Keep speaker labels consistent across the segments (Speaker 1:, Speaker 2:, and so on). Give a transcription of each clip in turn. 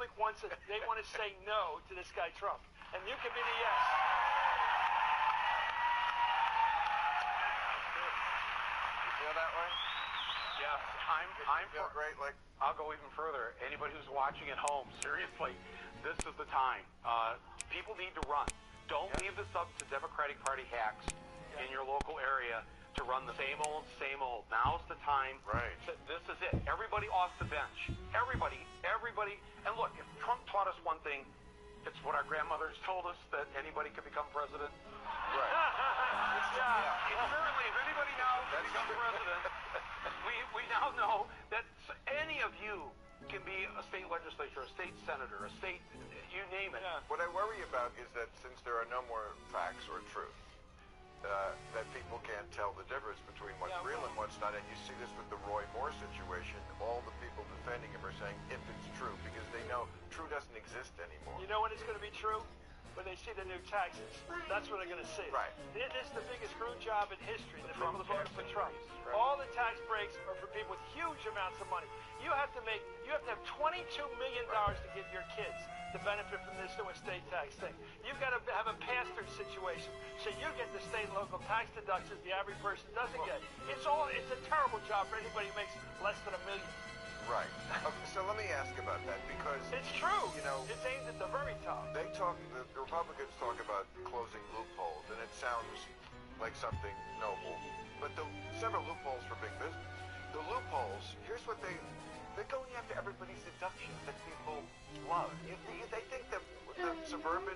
Speaker 1: public wants it. They want to say no to this guy Trump, and you can be the yes.
Speaker 2: You feel that way?
Speaker 3: Yes, I'm
Speaker 2: feel great. Like,
Speaker 3: I'll go even further. Anybody who's watching at home, seriously, this is the time. People need to run. Don't leave this up to Democratic Party hacks in your local area to run the same old, same old. Now's the time.
Speaker 2: Right.
Speaker 3: This is it. Everybody off the bench. Everybody. And look, if Trump taught us one thing, it's what our grandmothers told us, that anybody can become president.
Speaker 2: right.
Speaker 3: Currently, if anybody now can become president, we now know that any of you can be a state legislature, a state senator, a state, you name it.
Speaker 1: Yeah.
Speaker 2: What I worry about is that since there are no more facts or truth, that people can't tell the difference between what's real and what's not. And you see this with the Roy Moore situation. All the people defending him are saying if it's true, because they know true doesn't exist anymore.
Speaker 1: You know when it's going to be true? When they see the new taxes. That's what they're going to see.
Speaker 2: Right.
Speaker 1: This is the biggest screw job in history. The people that voted for Trump.
Speaker 2: Right.
Speaker 1: All the tax breaks are for people with huge amounts of money. You have to have $22 million to give your kids to benefit from this new estate tax thing. You've got to have a pass-through situation, so you get the state and local tax deductions the average person doesn't get. It's a terrible job for anybody who makes less than $1 million.
Speaker 2: Right. Okay, so let me ask about that, because
Speaker 1: It's true.
Speaker 2: You know,
Speaker 1: it's aimed at the very top.
Speaker 2: the Republicans talk about closing loopholes, and it sounds like something noble. But several loopholes for big business. The loopholes, here's what they're going after everybody's deductions that people love. They think that the suburban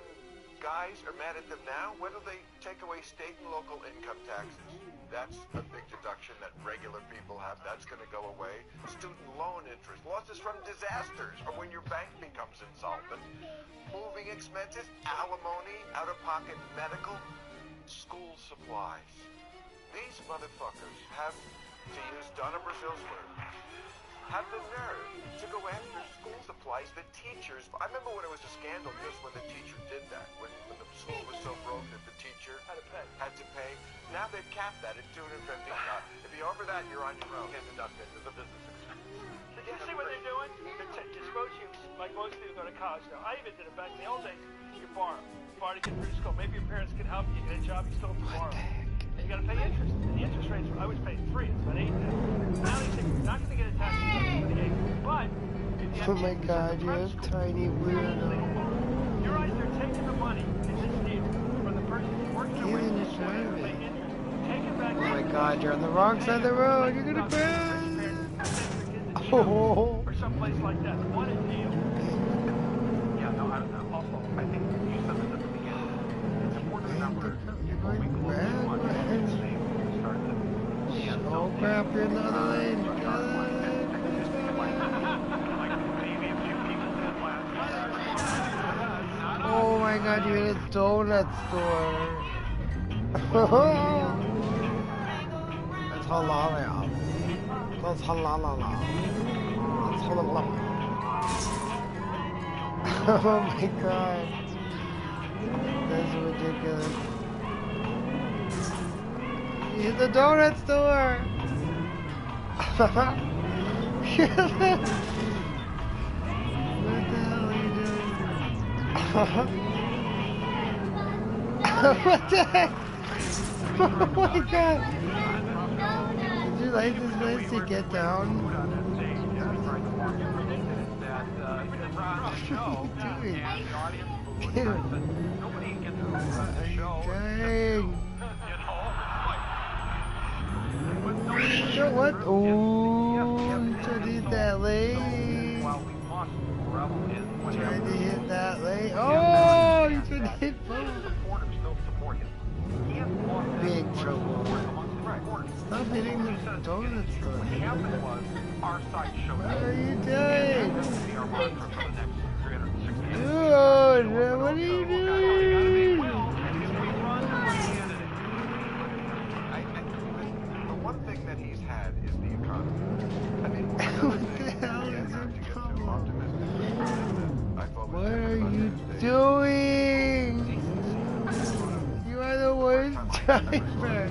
Speaker 2: guys are mad at them now. When do they take away state and local income taxes? That's a big deduction that regular people have. That's going to go away. Student loan interest, losses from disasters, or when your bank becomes insolvent, moving expenses, alimony, out-of-pocket medical, school supplies. These motherfuckers have, to use Donna Brazil's word, have the nerve to go after school supplies. The teachers, I remember when it was a scandal just when the teacher did that, when the school was so broke that the teacher had to pay. Now they've capped that at $250. If you're over that, you're on your own.
Speaker 3: You can't deduct it. It's a business expense.
Speaker 1: Did you see what they're doing? You're supposed to, like most people go to college now. I even did it back in the old days. You borrow to get through school. Maybe your parents can help you get a job. You still have to borrow. You got to pay interest. And the interest rates, I was paying 3. It's about 8 now. Now they say you're not going to get a tax deduction for the 8. But
Speaker 4: Oh my God, you're a tiny weirdo.
Speaker 1: You're right. They're taking the money in this deal from the person who's working their way this way to pay interest. Take it back.
Speaker 4: Oh my God, you're on the wrong side of the road. You're gonna crash. Oh.
Speaker 1: Or someplace like that. What a deal.
Speaker 3: Yeah, no, also, I think you said this at the beginning. It's important to remember when we close the one, it's the same when we start the
Speaker 4: Oh crap, you're in the other lane. Oh my God, you're in a donut store. That's halal. That's halal. That's halal. Oh my God. That's ridiculous. You hit the donut store. What the hell are you doing? What the heck? Oh my God. Did you like this place to get down? What are you doing? Dang. What? Oh, you tried to hit that lane. Tried to hit that lane. Oh, you tried to hit both. Big trouble. Stop hitting the donut store. What are you doing? Dude, what are you doing?
Speaker 2: The one thing that he's had is the economy. I mean,
Speaker 4: what the hell is your problem?
Speaker 2: What
Speaker 4: are you doing? You are the worst driver.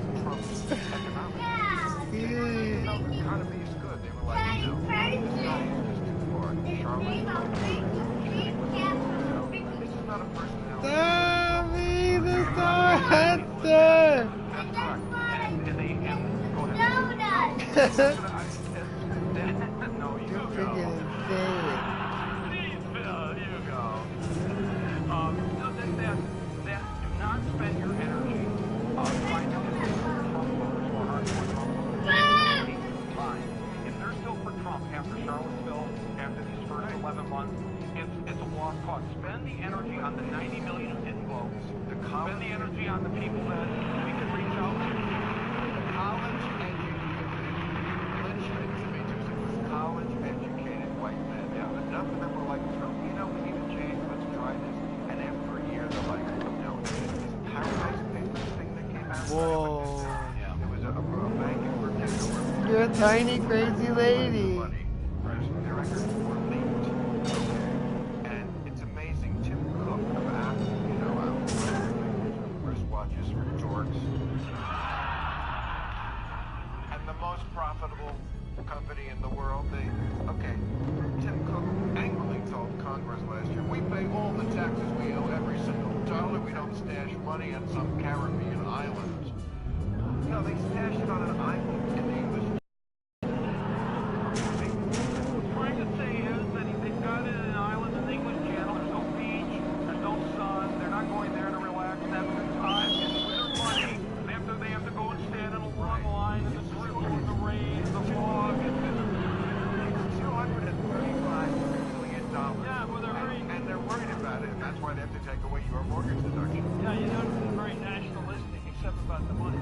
Speaker 3: No, you
Speaker 4: You're
Speaker 3: go.
Speaker 4: freaking insane.
Speaker 3: Please, Bill, you go. No, that do not spend your energy trying to convince Trump voters who are hardcore Trump voters to take some time. If they're still for Trump after Charlottesville, after these first 11 months, it's a lost cause. Spend the energy on the 90 million who didn't vote. Spend the energy on the people that we can reach out to.
Speaker 2: College-educated white men. Yeah, enough of them were like, you know, we need to change. Let's try this. And after a year, they're like, no, this Paradise Papers thing that came out.
Speaker 4: Whoa.
Speaker 2: Yeah. There was a bank in Virginia where
Speaker 4: You're a tiny, crazy lady.
Speaker 2: money, their records were leaked. Okay. And it's amazing. Tim Cook of Apple, you know, wristwatches for dorks. And the most profitable company in the world, Tim Cook angrily told Congress last year, we pay all the taxes we owe every single dollar. We don't stash money on some Caribbean island. No, they stashed it on an island in the English.
Speaker 3: What I'm trying to say is that they've got it in an island in the English Channel. There's no beach, there's no sun. They're not going there to relax and have a good time. With their money, they have to go and stand in a long line in the drizzle and the rain and the fog.
Speaker 2: $235 million.
Speaker 1: Yeah, well, they're very,
Speaker 2: And they're worried about it, and that's why they have to take away your mortgage deduction.
Speaker 1: yeah, you know, they're very nationalistic, except about the money.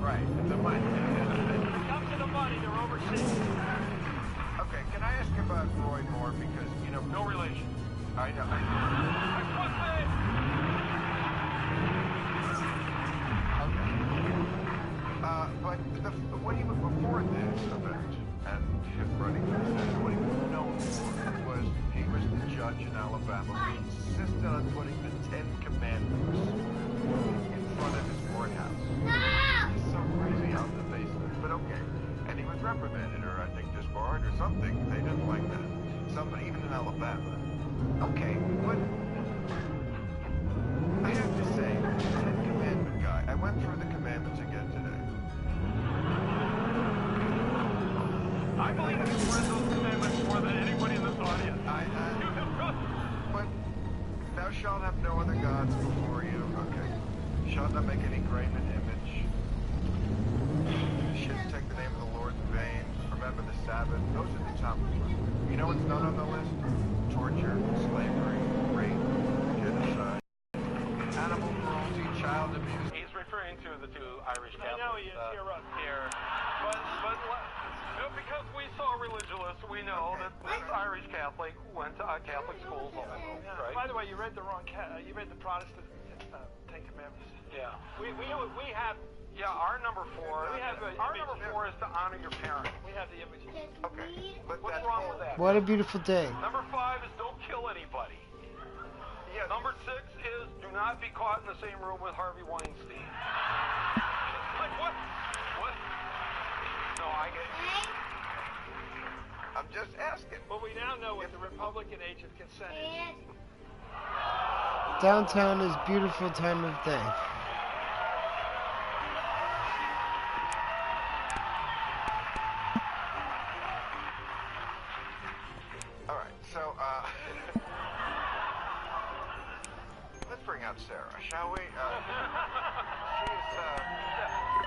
Speaker 2: Right. The money.
Speaker 1: When it comes to the money, they're overseas.
Speaker 2: Okay, can I ask you about Roy Moore? Because, you know,
Speaker 3: No relation.
Speaker 2: I know. But what he was before this event, and him running for Senate, what he was known for was he was the judge in Alabama who insisted on putting the Ten Commandments in front of his courthouse. He's so crazy on the face of it, but okay. And he was reprimanded, or I think disbarred, or something. They didn't like that. Somebody, even in Alabama. Okay, but I have to say, the Ten Commandment guy, I went through the commandments again today.
Speaker 3: I believe you've read those commandments more than anybody in this audience.
Speaker 2: But thou shalt have no other gods before you. Okay. Shalt not make any graven image. Shouldn't take the name of the Lord in vain. Remember the Sabbath. Those are the top ones. You know what's not on the list? Torture, slavery, rape, genocide, animal cruelty, child abuse.
Speaker 3: He's referring to the two Irish
Speaker 1: I
Speaker 3: Catholics.
Speaker 1: know he is. You're right.
Speaker 3: Here. But because we saw religious, we know that this Irish Catholic went to Catholic schools also,
Speaker 1: Yeah.
Speaker 3: right?
Speaker 1: By the way, you read the wrong. You read the Protestant Ten Commandments.
Speaker 3: Yeah.
Speaker 1: We have.
Speaker 3: Yeah, our number four.
Speaker 1: We have
Speaker 3: Our number four is to honor your parents.
Speaker 1: We have the images.
Speaker 2: Okay. But
Speaker 3: What's
Speaker 2: that's
Speaker 3: wrong with that?
Speaker 4: What a beautiful day.
Speaker 3: Number 5 is don't kill anybody.
Speaker 2: Yeah.
Speaker 3: Number 6 is do not be caught in the same room with Harvey Weinstein. Like what? What? No, I get it.
Speaker 2: I'm just asking.
Speaker 1: But we now know what the Republican age of consent is.
Speaker 4: Downtown is beautiful time of day.
Speaker 2: All right, so, let's bring out Sarah, shall we?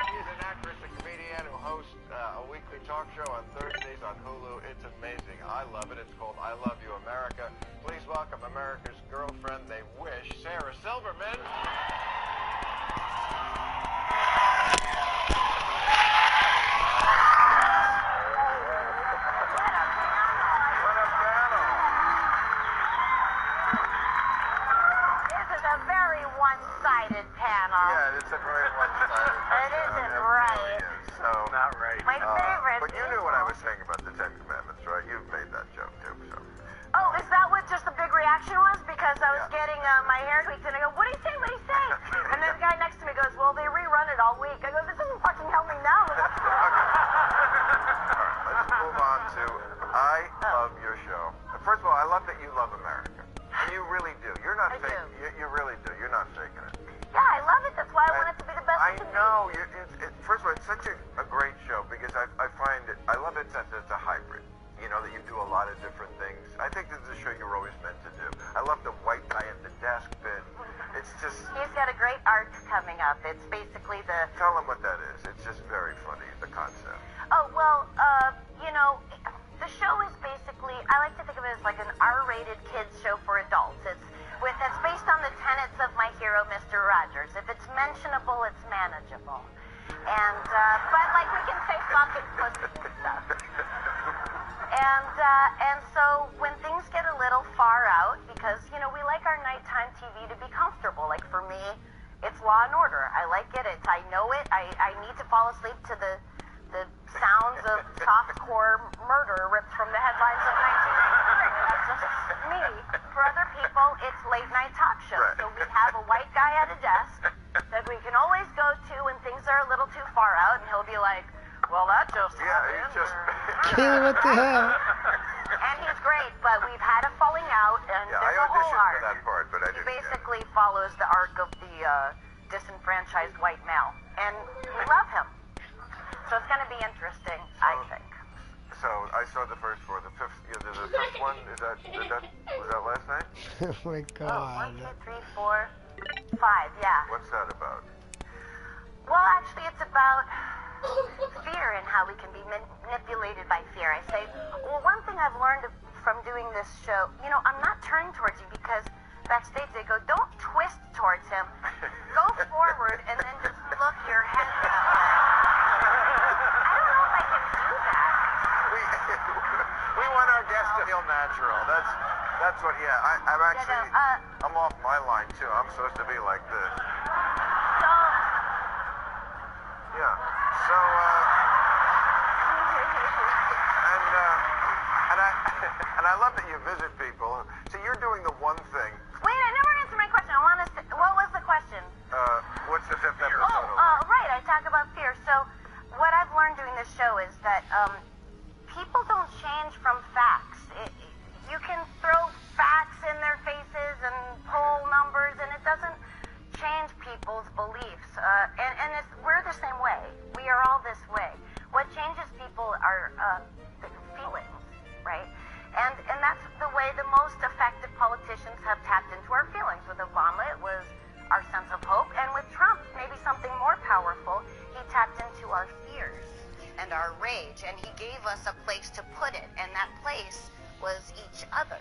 Speaker 2: She's an actress and comedian who hosts a weekly talk show on Thursdays on Hulu. It's amazing. I love it. It's called I Love You, America. Please welcome America's girlfriend, they wish, Sarah Silverman.
Speaker 5: One-sided panel.
Speaker 2: Yeah, it's a very one-sided.
Speaker 5: It isn't right.
Speaker 2: So
Speaker 3: not right.
Speaker 5: My favorite.
Speaker 2: But you knew what I was saying about the Ten Commandments, right? You've made that joke too. So.
Speaker 5: Oh, is that what just the big reaction was? Because I was getting my hair tweaked, and I go, "What do you say? What do you say?" And then the guy next to me goes, "Well, they rerun it all week." I go, "This doesn't fucking help me now."
Speaker 2: All right, let's move on to I love your show. First of all, I love that you love America. And you really do. You're not
Speaker 5: I
Speaker 2: faking.
Speaker 5: do.
Speaker 2: You really do. You're not faking it.
Speaker 5: Yeah, I love it. That's why I want it to be the best
Speaker 2: I
Speaker 5: it can
Speaker 2: know. First of all, it's such a great show because I
Speaker 5: think of it as like an R-rated kids show for adults. It's based on the tenets of my hero, Mr. Rogers. If it's mentionable, it's manageable. And but like we can say fuck and pussy and stuff. And so when things get a little far out, because you know we like our nighttime TV to be comfortable. Like for me, it's Law and Order. I like it. I know it. I need to fall asleep to the sounds of softcore murder ripped from the headlines of 1983. That's just me. For other people, it's late night talk shows.
Speaker 2: Right.
Speaker 5: So we have a white guy at a desk that we can always go to when things are a little too far out, and he'll be like, well, that just happened.
Speaker 4: Kayla, what the hell?
Speaker 5: And he's great, but we've had a falling out, and
Speaker 2: Yeah,
Speaker 5: there's
Speaker 2: I
Speaker 5: a whole
Speaker 2: auditioned
Speaker 5: arc.
Speaker 2: for that part, but I
Speaker 5: He
Speaker 2: didn't.
Speaker 5: basically follows the arc of the disenfranchised white male, and we love him. So it's going to be interesting, I think.
Speaker 2: So I saw the first four. The fifth one was that last night?
Speaker 4: Oh my
Speaker 5: Oh, 1,
Speaker 4: God.
Speaker 5: 2, 3, 4, 5, yeah.
Speaker 2: What's that about?
Speaker 5: Well, actually, it's about fear and how we can be manipulated by fear. I say, well, one thing I've learned from doing this show, you know, I'm not turning towards you because backstage they go, don't twist towards him. Go forward and then just look your head that way. I don't know if I can do that.
Speaker 2: We want our guests to feel natural. That's what. Yeah, I'm actually. I'm off my line too. I'm supposed to be like this.
Speaker 5: So,
Speaker 2: Yeah. So. And I love that you visit people. So you're doing the one thing.
Speaker 5: wait, I never answered my question. I want to. What was the question?
Speaker 2: What's the fifth episode?
Speaker 5: Right. I talk about fear. So, what I've learned doing this show is that people don't change from facts. You can throw facts in their faces and poll numbers, and it doesn't change people's beliefs. And we're the same way. We are all this way. What changes people are the feelings, right? And that's the way the most effective politicians have tapped into our feelings. With Obama, it was our sense of hope, and with Trump, maybe something more powerful, he tapped into our fears and our rage, and he gave us a place to put it, and that place was each other.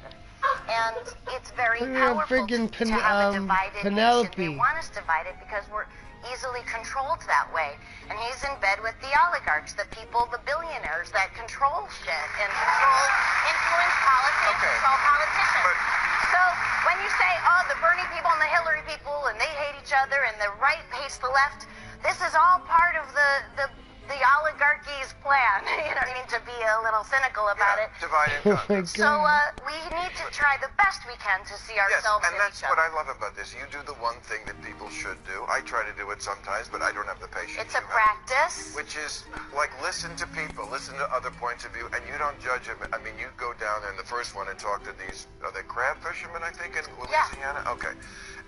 Speaker 5: And it's very
Speaker 4: Look at
Speaker 5: powerful
Speaker 4: friggin'
Speaker 5: to have a divided
Speaker 4: Penelope.
Speaker 5: nation. They want us divided because we're easily controlled that way. And he's in bed with the oligarchs, the people, the billionaires that control shit and influence politics,
Speaker 2: Okay.
Speaker 5: control politicians.
Speaker 2: But-
Speaker 5: So when you say, oh, the Bernie people and the Hillary people, and they hate each other, and the right hates the left, this is all part of the oligarchy's plan. You know what I mean? To be a little cynical about it.
Speaker 2: Divide and
Speaker 4: Oh my
Speaker 2: conquer.
Speaker 5: So
Speaker 4: God.
Speaker 5: we need to try the best we can to see
Speaker 2: Yes,
Speaker 5: ourselves
Speaker 2: and
Speaker 5: in
Speaker 2: that's
Speaker 5: each
Speaker 2: what
Speaker 5: other.
Speaker 2: I love about this. You do the one thing that people should do. I try to do it sometimes, but I don't have the patience.
Speaker 5: It's a
Speaker 2: you have.
Speaker 5: practice.
Speaker 2: Which is like listen to people, listen to other points of view, and you don't judge them. I mean, you go down there in the first one and talk to these, are they crab fishermen, I think, in Louisiana? Yeah. Okay.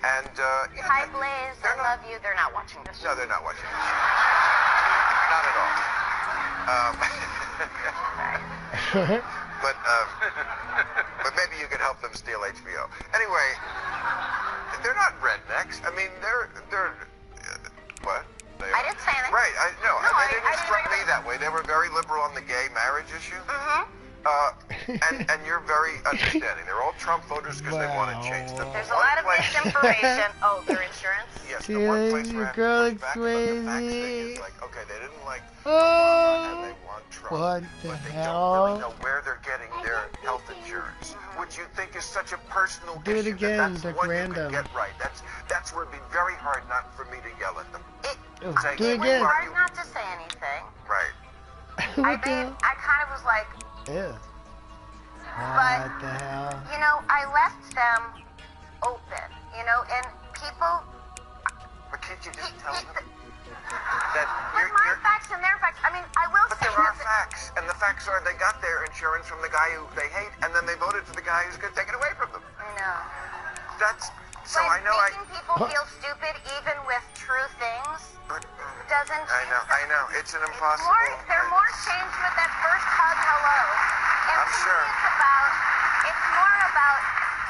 Speaker 2: And, you know,
Speaker 5: Hi, Blaze. I
Speaker 2: they're not-
Speaker 5: love you. They're not watching this.
Speaker 2: No, they're not watching this. Not at all. But maybe you could help them steal HBO. Anyway, they're not rednecks. I mean, they're what? They
Speaker 5: I
Speaker 2: are.
Speaker 5: didn't say anything.
Speaker 2: Right.
Speaker 5: No,
Speaker 2: They
Speaker 5: I
Speaker 2: didn't
Speaker 5: didn't
Speaker 2: strike
Speaker 5: agree
Speaker 2: me that way. They were very liberal on the gay marriage issue.
Speaker 5: Mm-hmm.
Speaker 2: And you're very understanding. They're all Trump voters because they want to change the
Speaker 5: There's a
Speaker 2: one
Speaker 5: lot of
Speaker 2: place-
Speaker 5: misinformation. Oh, their insurance?
Speaker 2: Yes, the one
Speaker 4: Yeah,
Speaker 2: place
Speaker 4: your
Speaker 2: where I
Speaker 4: girl
Speaker 2: have to push back about the facts thing
Speaker 4: crazy.
Speaker 2: is like, okay, they didn't like
Speaker 4: Oh,
Speaker 2: Obama and they want Trump.
Speaker 4: what the
Speaker 2: but they
Speaker 4: hell?
Speaker 2: don't really know where they're getting their health insurance, which you think is such a personal
Speaker 4: Do it
Speaker 2: issue
Speaker 4: again,
Speaker 2: that that's
Speaker 4: Dick
Speaker 2: one you
Speaker 4: Random.
Speaker 2: could get right. That's where it'd be very hard not for me to yell at them.
Speaker 4: Oh,
Speaker 2: Say,
Speaker 4: do it
Speaker 5: It was
Speaker 4: again.
Speaker 5: hard not to say anything.
Speaker 2: Right.
Speaker 4: What the hell?
Speaker 5: I kind of was like,
Speaker 4: Ew.
Speaker 5: But-
Speaker 4: What the hell?
Speaker 5: you know, I left them open, you know, and people...
Speaker 2: But can't you just
Speaker 5: He-
Speaker 2: tell
Speaker 5: he-
Speaker 2: them that
Speaker 5: With my facts and their facts, I mean, I will
Speaker 2: But
Speaker 5: say
Speaker 2: there are
Speaker 5: this.
Speaker 2: facts, and the facts are they got their insurance from the guy who they hate, and then they voted for the guy who's going to take it away from them.
Speaker 5: I know.
Speaker 2: That's so.
Speaker 5: But
Speaker 2: I know.
Speaker 5: making people feel stupid even with true things
Speaker 2: But,
Speaker 5: doesn't
Speaker 2: I know.
Speaker 5: change
Speaker 2: I know. It's an
Speaker 5: It's
Speaker 2: impossible.
Speaker 5: more, they're more changed with that first hug hello. And
Speaker 2: I'm
Speaker 5: to me,
Speaker 2: sure.
Speaker 5: it's more about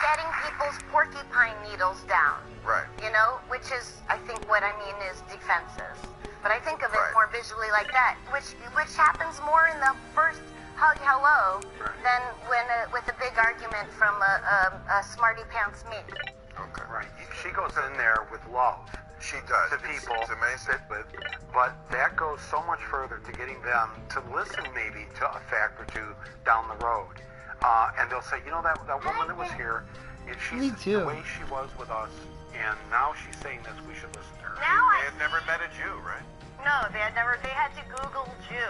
Speaker 5: getting people's porcupine needles down.
Speaker 2: Right.
Speaker 5: You know, which is, I think what I mean is defenses. But I think of it
Speaker 2: Right.
Speaker 5: more visually like that, which happens more in the first hello than with a big argument from a smarty pants me.
Speaker 2: Okay.
Speaker 3: Right. She goes in there with love.
Speaker 2: She does.
Speaker 3: To people.
Speaker 2: It's amazing.
Speaker 3: But that goes so much further to getting them to listen maybe to a fact or two down the road. And they'll say, you know, that woman that was here,
Speaker 4: Me too.
Speaker 3: the way she was with us, and now she's saying this, we should listen to her.
Speaker 5: Now
Speaker 2: They had never met a Jew, right?
Speaker 5: No, they had to Google Jew. There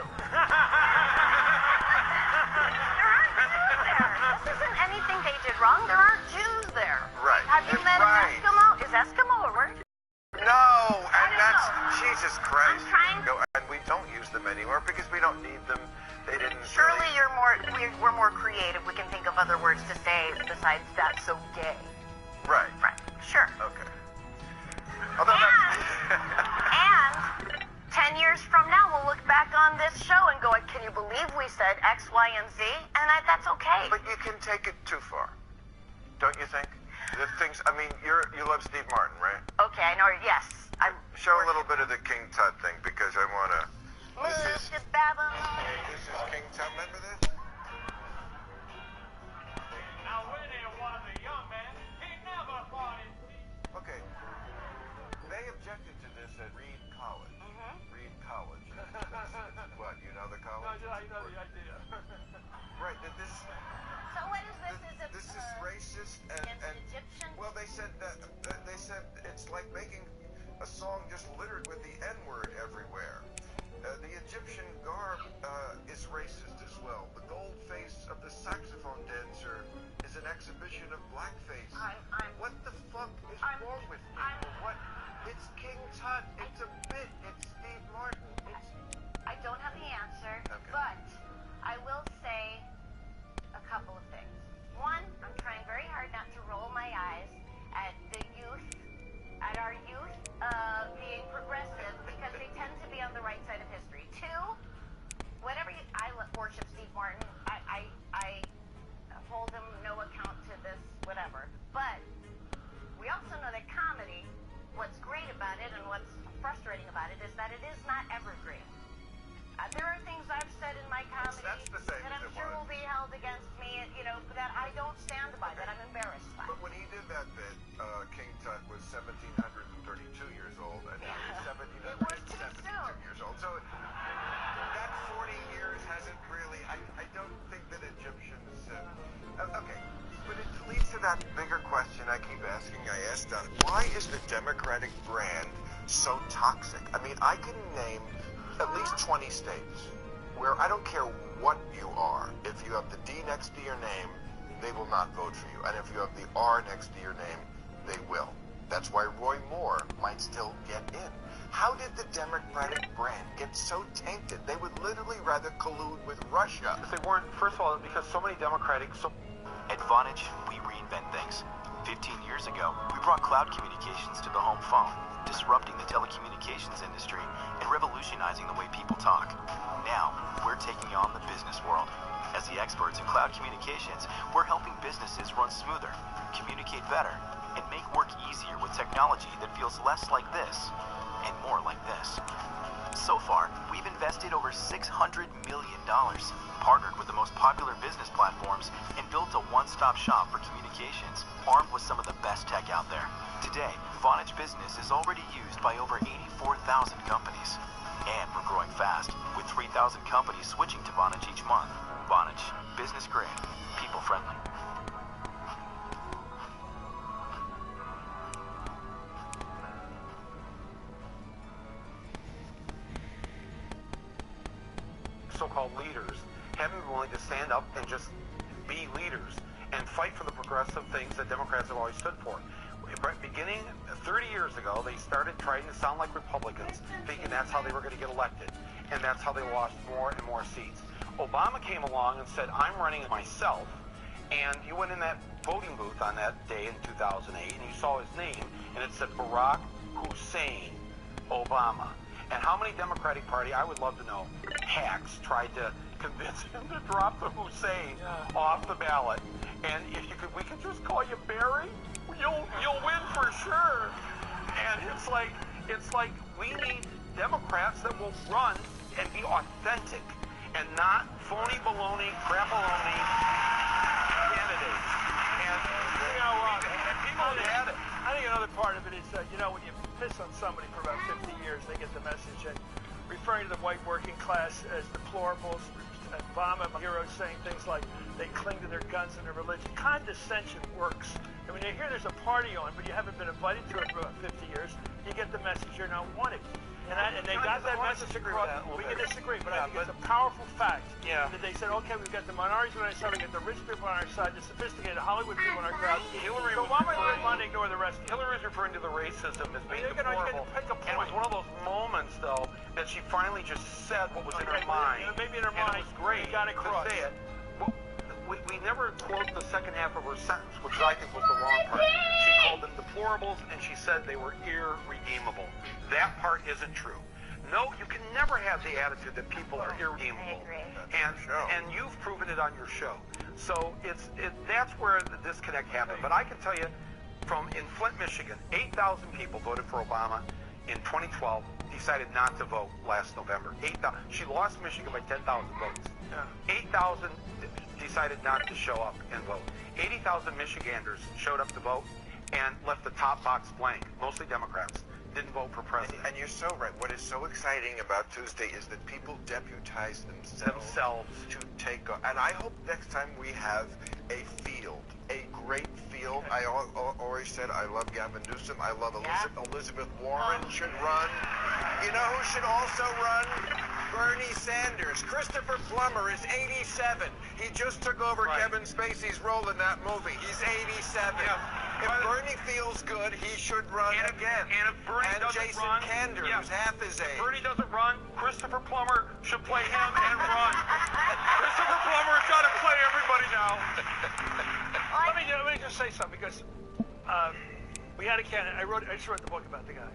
Speaker 5: aren't Jews there. This isn't anything they did wrong. There aren't Jews there.
Speaker 2: Right.
Speaker 5: Have you met an Eskimo? Is Eskimo a word?
Speaker 2: No, and
Speaker 5: don't
Speaker 2: that's
Speaker 5: know.
Speaker 2: Jesus Christ.
Speaker 5: I'm trying-
Speaker 2: And we don't use them anymore because we don't need them. They didn't.
Speaker 5: Surely
Speaker 2: really...
Speaker 5: we're more creative. We can think of other words to say besides that's so gay.
Speaker 2: Right.
Speaker 5: Right. Sure.
Speaker 2: Okay. Although
Speaker 5: And 10 years from now, we'll look back on this show and go, can you believe we said X, Y, and Z? And that's okay.
Speaker 2: but you can take it too far, don't you think? The things. I mean, you love Steve Martin, right?
Speaker 5: Okay, I know. Yes.
Speaker 2: Show a little bit of the King Tut thing because I want to.
Speaker 5: Move to Babylon.
Speaker 2: This is King Tut. Remember this?
Speaker 1: Now, when he was a young man, he never thought it.
Speaker 2: Okay. They objected to this at Reed College. Reed College. What? You know the college?
Speaker 1: I know the idea.
Speaker 2: Right. That this.
Speaker 5: So what is this? Is it
Speaker 2: This is racist and
Speaker 5: Egyptian?
Speaker 2: well, they said it's like making a song just littered with the N-word everywhere. The Egyptian garb is racist as well. The gold face of the saxophone dancer is an exhibition of blackface. What the fuck is wrong with people? What? It's King Tut. It's a bit. It's Steve Martin.
Speaker 5: I don't have the answer,
Speaker 2: Okay.
Speaker 5: but I will say a couple of things. One, I'm trying very hard not to roll my eyes at the youth, at our youth being progressive because they tend to be on the right side of history. Two, I worship Steve Martin. I hold him no account to this, whatever. But we also know that comedy, what's great about it and what's frustrating about it is that it is not evergreen. There are things I've said in my comedy
Speaker 2: That's the same
Speaker 5: that I'm
Speaker 2: as it
Speaker 5: sure
Speaker 2: was.
Speaker 5: will be held against me, that I don't stand by, that I'm embarrassed by.
Speaker 2: But when he did that bit, King Tut was 1,732 years old, and now he's
Speaker 5: It was too
Speaker 2: 1,772
Speaker 5: soon.
Speaker 2: years old. So that 40 years hasn't really. I don't think that Egyptians. Okay, but it leads to that bigger question I keep asking. I asked Don, why is the Democratic brand so toxic? I mean, I can name at least 20 states where I don't care what you are. If you have the D next to your name, they will not vote for you. And if you have the R next to your name, they will. That's why Roy Moore might still get in. How did the Democratic brand get so tainted? They would literally rather collude with Russia.
Speaker 3: If they weren't, first of all, because so many Democratic...
Speaker 6: At Vonage, we reinvent things. 15 years ago, we brought cloud communications to the home phone, disrupting the telecommunications industry and revolutionizing the way people talk. Now, we're taking on the business world. As the experts in cloud communications, we're helping businesses run smoother, communicate better, and make work easier with technology that feels less like this and more like this. So far, we've invested over $600 million, partnered with the most popular business platforms, and built a one-stop shop for communications, armed with some of the best tech out there. Today, Vonage Business is already used by over 84,000 companies. And we're growing fast, with 3,000 companies switching to Vonage each month. Vonage, business grade, people friendly.
Speaker 3: So-called leaders haven't been willing to stand up and just be leaders and fight for the progressive things that Democrats have always stood for. Beginning 30 years ago, they started trying to sound like Republicans, thinking that's how they were going to get elected, and that's how they lost more and more seats. Obama came along and said, I'm running myself, and you went in that voting booth on that day in 2008, and you saw his name, and it said Barack Hussein Obama. And how many Democratic Party, I would love to know, hacks tried to convince him to drop the Hussein off the ballot. And if you could, we could just call you Barry. You'll win for sure. And it's like we need Democrats that will run and be authentic and not phony baloney, crapaloni candidates. And people had it.
Speaker 1: I think another part of it is, when you piss on somebody for about 50 years, they get the message. And referring to the white working class as deplorables, and Obama heroes saying things like they cling to their guns and their religion. Condescension works. And when you hear there's a party on, but you haven't been invited to it for about 50 years, you get the message you're not wanted. And they got that message across. We can disagree, but I think it's a powerful fact that they said, okay, we've got the minorities on our side, we've got the rich people on our side, the sophisticated Hollywood people on our crowd.
Speaker 3: Hillary
Speaker 1: so why would we ignore the rest?
Speaker 3: Hillary's referring to the racism as being deplorable.
Speaker 1: Pick a point.
Speaker 3: And it was one of those moments, though, that she finally just said what was in her mind.
Speaker 1: Maybe in her
Speaker 3: and
Speaker 1: mind,
Speaker 3: it was great
Speaker 1: got across.
Speaker 3: to say it. Well, we never quote the second half of her sentence, which I think was the wrong part. She called them deplorables, and she said they were irredeemable. That part isn't true. No, you can never have the attitude that people are irredeemable. And you've proven it on your show. So that's where the disconnect happened. But I can tell you, in Flint, Michigan, 8,000 people voted for Obama in 2012, decided not to vote last November. 8,000. She lost Michigan by 10,000 votes. 8,000 decided not to show up and vote. 80,000 Michiganders showed up to vote and left the top box blank, mostly Democrats. Didn't vote for president.
Speaker 2: And you're so right. What is so exciting about Tuesday is that people deputize themselves to take on. And I hope next time we have a field, a great field. I always said I love Gavin Newsom. I love Elizabeth Warren should run. You know who should also run? Bernie Sanders. Christopher Plummer is 87. He just took over Kevin Spacey's role in that movie. He's 87. If Bernie feels good, he should run again.
Speaker 3: And if Bernie doesn't
Speaker 2: Jason
Speaker 3: run,
Speaker 2: Kander, who's half his age.
Speaker 3: If Bernie doesn't run, Christopher Plummer should play him and run. Christopher Plummer's got to play everybody now.
Speaker 1: Let me just say something, because we had a candidate. I just wrote the book about the guy.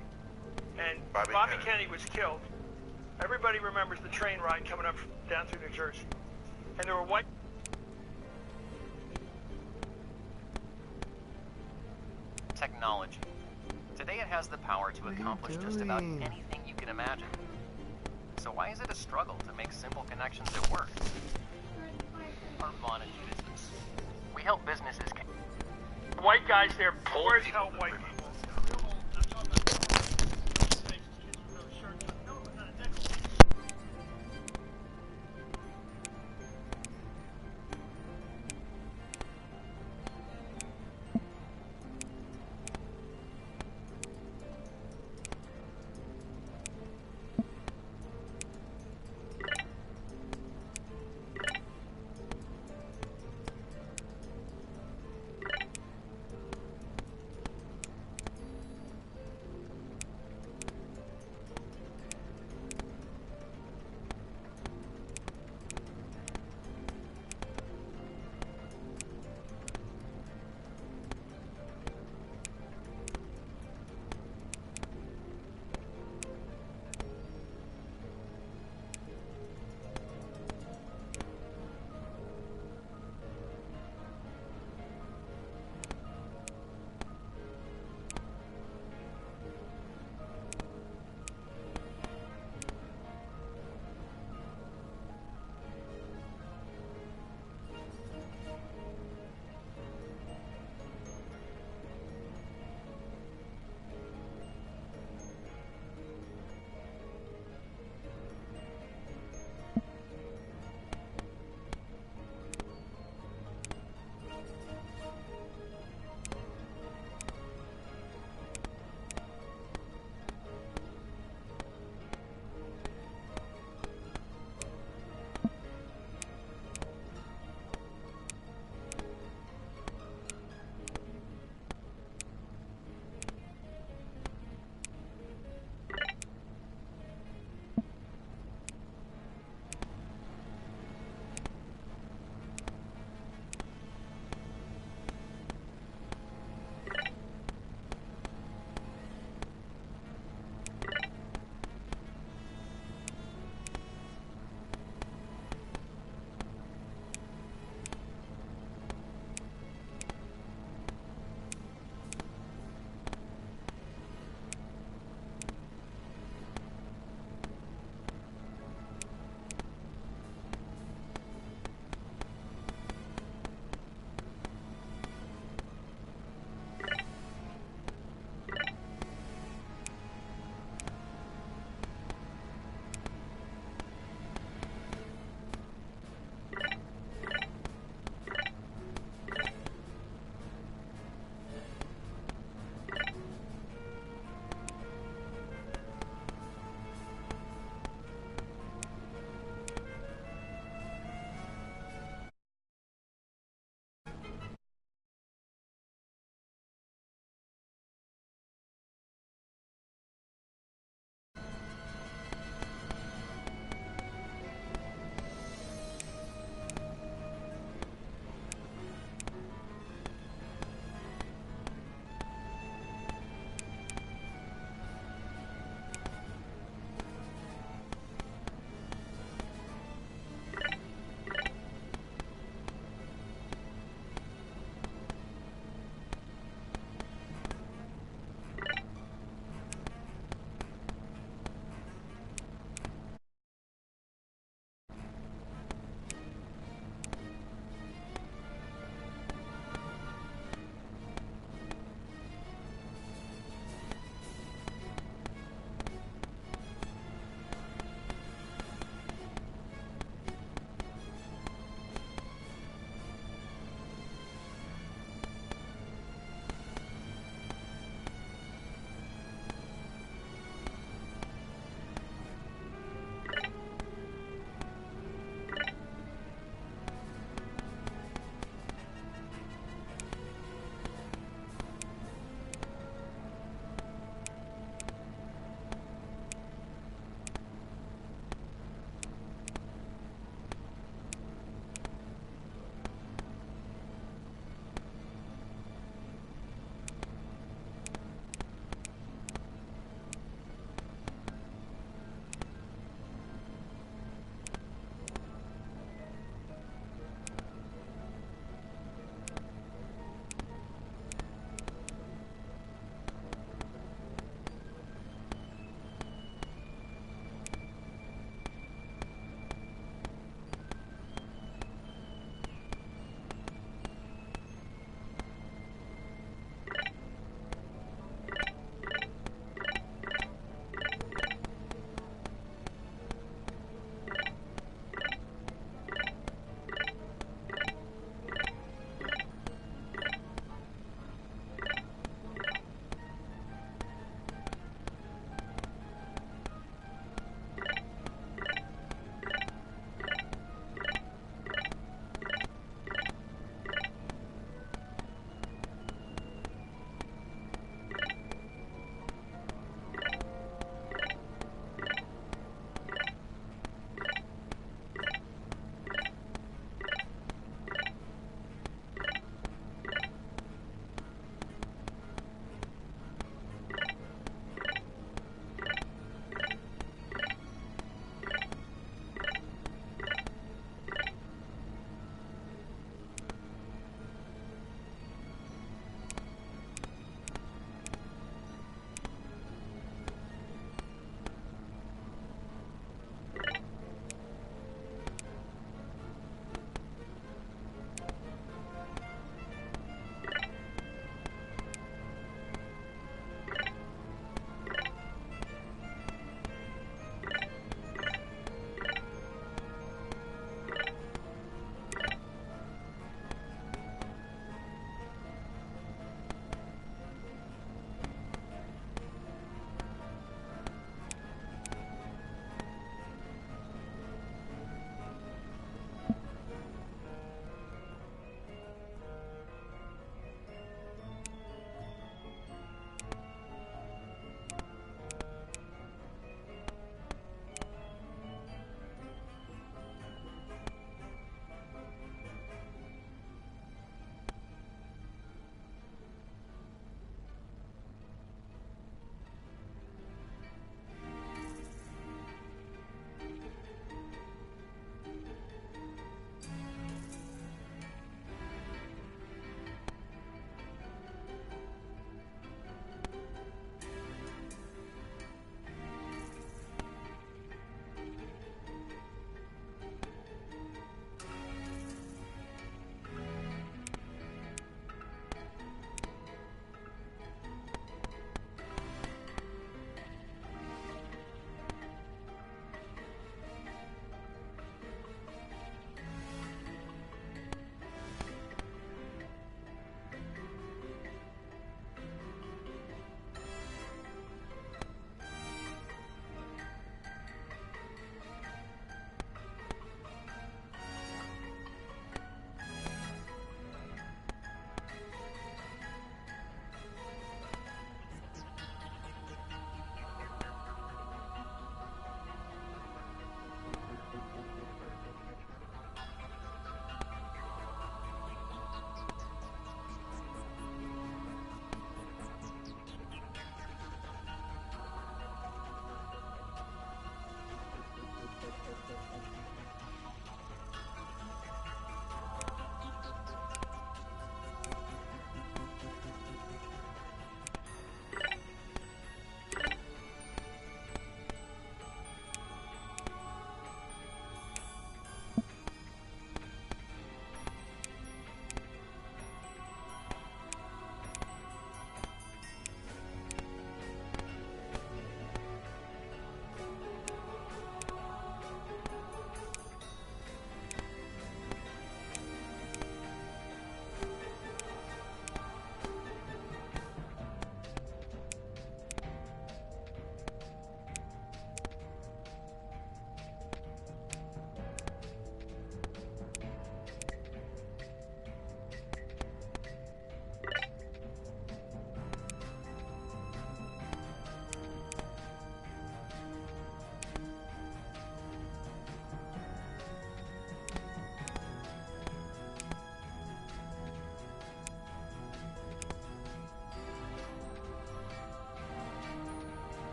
Speaker 1: And Bobby Kennedy was killed. Everybody remembers the train ride coming up down through New Jersey. And there were white...
Speaker 7: Technology. Today it has the power to accomplish just about anything you can imagine. So why is it a struggle to make simple connections at work? Our Vonage business. We help businesses...
Speaker 1: White guys, they're poor as hell white people.